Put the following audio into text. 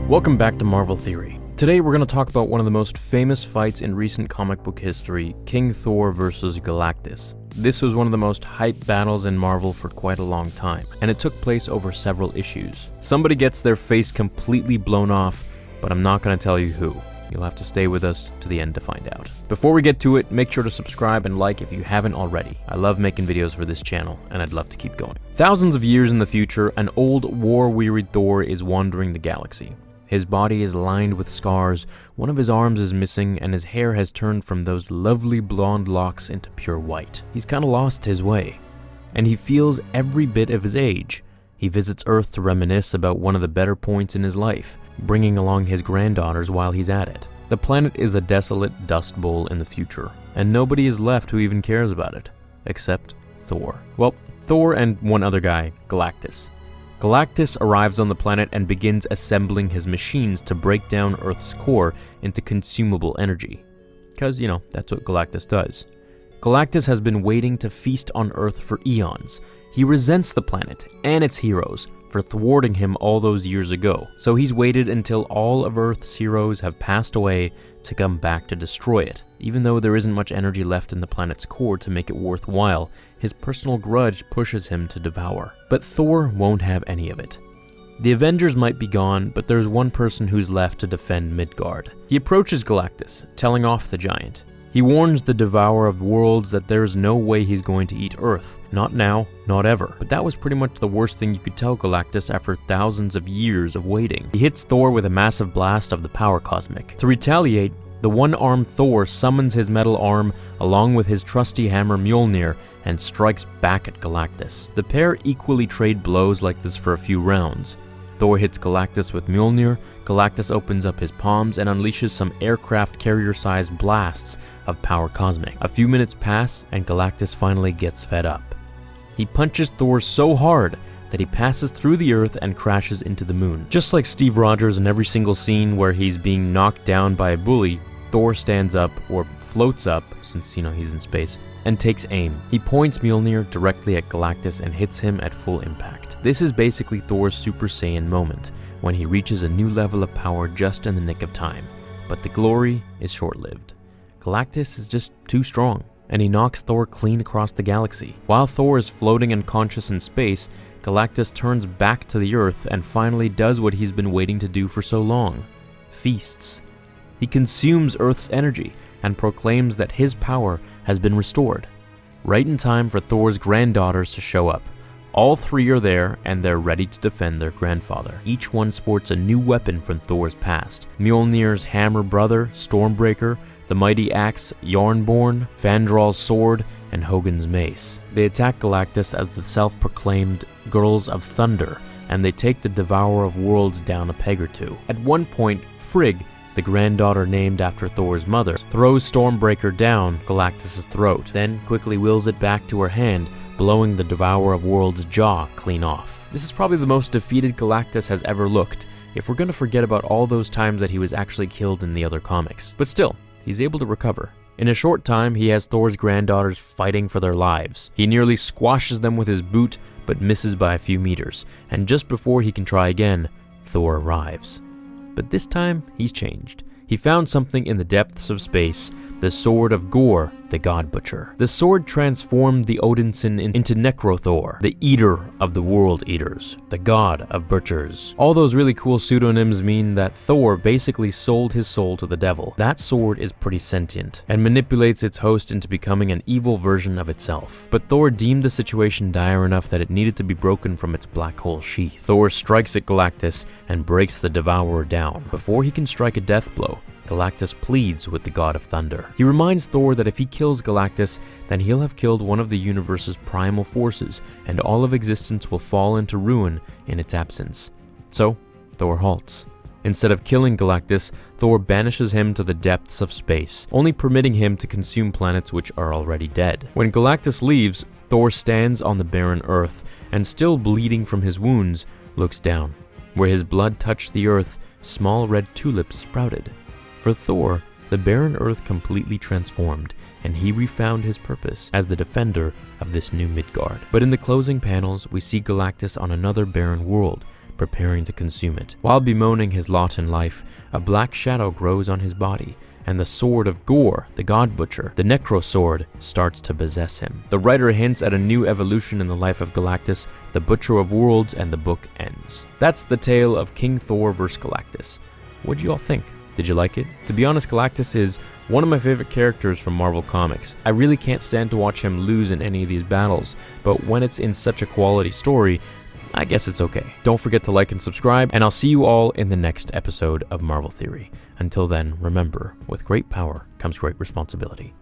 Welcome back to Marvel Theory. Today we're going to talk about one of the most famous fights in recent comic book history, King Thor versus Galactus. This was one of the most hyped battles in Marvel for quite a long time, and it took place over several issues. Somebody gets their face completely blown off, but I'm not going to tell you who. You'll have to stay with us to the end to find out. Before we get to it, make sure to subscribe and like if you haven't already. I love making videos for this channel, and I'd love to keep going. Thousands of years in the future, an old, war-wearied Thor is wandering the galaxy. His body is lined with scars, one of his arms is missing, and his hair has turned from those lovely blonde locks into pure white. He's kinda lost his way, and he feels every bit of his age. He visits Earth to reminisce about one of the better points in his life, bringing along his granddaughters while he's at it. The planet is a desolate dust bowl in the future, and nobody is left who even cares about it, except Thor. Well, Thor and one other guy, Galactus. Galactus arrives on the planet and begins assembling his machines to break down Earth's core into consumable energy. Because, that's what Galactus does. Galactus has been waiting to feast on Earth for eons. He resents the planet and its heroes for thwarting him all those years ago. So he's waited until all of Earth's heroes have passed away to come back to destroy it. Even though there isn't much energy left in the planet's core to make it worthwhile, his personal grudge pushes him to devour. But Thor won't have any of it. The Avengers might be gone, but there's one person who's left to defend Midgard. He approaches Galactus, telling off the giant. He warns the Devourer of Worlds that there's no way he's going to eat Earth. Not now, not ever. But that was pretty much the worst thing you could tell Galactus after thousands of years of waiting. He hits Thor with a massive blast of the power cosmic. To retaliate, the one-armed Thor summons his metal arm along with his trusty hammer Mjolnir and strikes back at Galactus. The pair equally trade blows like this for a few rounds. Thor hits Galactus with Mjolnir, Galactus opens up his palms and unleashes some aircraft carrier-sized blasts of power cosmic. A few minutes pass and Galactus finally gets fed up. He punches Thor so hard that he passes through the Earth and crashes into the moon. Just like Steve Rogers in every single scene where he's being knocked down by a bully, Thor stands up, or floats up, since he's in space, and takes aim. He points Mjolnir directly at Galactus and hits him at full impact. This is basically Thor's Super Saiyan moment, when he reaches a new level of power just in the nick of time. But the glory is short-lived. Galactus is just too strong, and he knocks Thor clean across the galaxy. While Thor is floating unconscious in space, Galactus turns back to the Earth and finally does what he's been waiting to do for so long: feasts. He consumes Earth's energy and proclaims that his power has been restored. Right in time for Thor's granddaughters to show up. All three are there, and they're ready to defend their grandfather. Each one sports a new weapon from Thor's past. Mjolnir's hammer brother, Stormbreaker, the mighty axe, Jarnborn, Fandral's sword, and Hogun's mace. They attack Galactus as the self-proclaimed Girls of Thunder, and they take the Devourer of Worlds down a peg or two. At one point, Frigg, the granddaughter named after Thor's mother, throws Stormbreaker down Galactus' throat, then quickly wills it back to her hand, blowing the Devourer of Worlds' jaw clean off. This is probably the most defeated Galactus has ever looked, if we're gonna forget about all those times that he was actually killed in the other comics. But still, he's able to recover. In a short time, he has Thor's granddaughters fighting for their lives. He nearly squashes them with his boot, but misses by a few meters, and just before he can try again, Thor arrives. But this time, he's changed. He found something in the depths of space, the sword of Gorr, the God Butcher. The sword transformed the Odinson into Necrothor, the eater of the world eaters, the god of butchers. All those really cool pseudonyms mean that Thor basically sold his soul to the devil. That sword is pretty sentient, and manipulates its host into becoming an evil version of itself. But Thor deemed the situation dire enough that it needed to be broken from its black hole sheath. Thor strikes at Galactus and breaks the Devourer down. Before he can strike a death blow, Galactus pleads with the God of Thunder. He reminds Thor that if he kills Galactus, then he'll have killed one of the universe's primal forces, and all of existence will fall into ruin in its absence. So, Thor halts. Instead of killing Galactus, Thor banishes him to the depths of space, only permitting him to consume planets which are already dead. When Galactus leaves, Thor stands on the barren Earth, and still bleeding from his wounds, looks down. Where his blood touched the Earth, small red tulips sprouted. For Thor, the barren Earth completely transformed, and he refound his purpose as the defender of this new Midgard. But in the closing panels, we see Galactus on another barren world, preparing to consume it. While bemoaning his lot in life, a black shadow grows on his body, and the sword of Gore, the God Butcher, the Necro Sword, starts to possess him. The writer hints at a new evolution in the life of Galactus, the Butcher of Worlds, and the book ends. That's the tale of King Thor vs. Galactus. What'd you all think? Did you like it? To be honest, Galactus is one of my favorite characters from Marvel Comics. I really can't stand to watch him lose in any of these battles, but when it's in such a quality story, I guess it's okay. Don't forget to like and subscribe, and I'll see you all in the next episode of Marvel Theory. Until then, remember, with great power comes great responsibility.